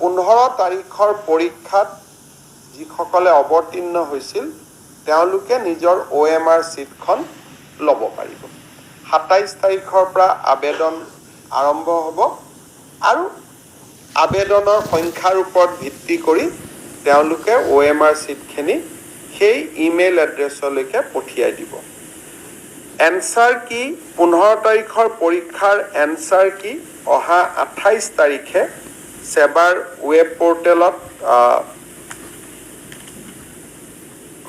15 তাৰিখৰ পৰীক্ষাত যিসকলে অৱতীৰ্ণ হৈছিল তেওঁলোকে নিজৰ OMR সিটখন ল'ব পাৰিব 27 তাৰিখৰ পৰা আবেদন আৰম্ভ হ'ব আৰু আবেদনৰ সংখ্যাৰ ওপৰত ভিত্তি কৰি তেওঁলোকে OMR সিটখিনি সেই ইমেইল এড্ৰেছলৈকে পঠিয়াই দিব এনসাৰ কি 15 তাৰিখৰ পৰীক্ষাৰ এনসাৰ কি অহা 28 তাৰিখে সেবাৰ ওয়েব পোৰ্টেলত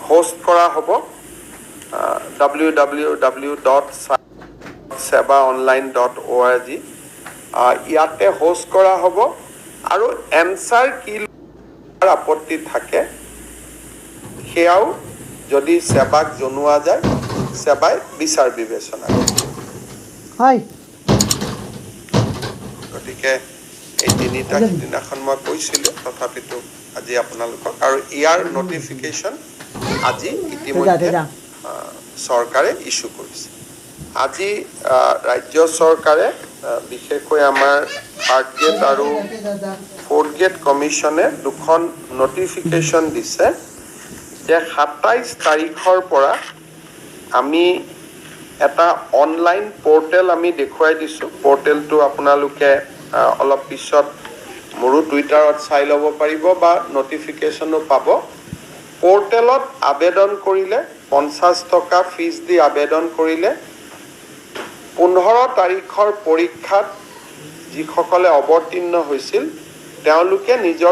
হোস্ট কৰা হ'ব www.sebaonline.org ইয়াতে হোস্ট কৰা হ'ব আৰু এনসাৰ কি আপত্তি থাকে সেয়াও যদি সেবাক জনোৱা যায় সেবাই বিচাৰ বিবেচনা হয় গতিকে এই তিনিটা দিনাখন মই কৈছিলোঁ তথাপিতো আজি আপোনালোকক আৰু ইয়াৰ নটিফিকেশ্যন আজি ইতিমধ্যে চৰকাৰে ইস্যু কৰিছে আজি ৰাজ্য চৰকাৰে বিশেষকৈ আমাৰ থাৰ্ড গেট আৰু ফ'ৰ্থ গেট কমিশ্যনে দুখন নটিফিকেশ্যন দিছে যে 27 তাৰিখৰ পৰা আমি এটা অনলাইন পোৰ্টেল আমি দেখুৱাই দিছোঁ পোৰ্টেলটো আপোনালোকে অলপ পিছত মোৰো টুইটাৰত চাই ল'ব পাৰিব বা নটিফিকেশ্যনো পাব পোৰ্টেলত আবেদন কৰিলে 50 টকা ফিজ দি আবেদন কৰিলে 15 তাৰিখৰ পৰীক্ষাত যিসকলে অৱতীৰ্ণ হৈছিল তেওঁলোকে নিজৰ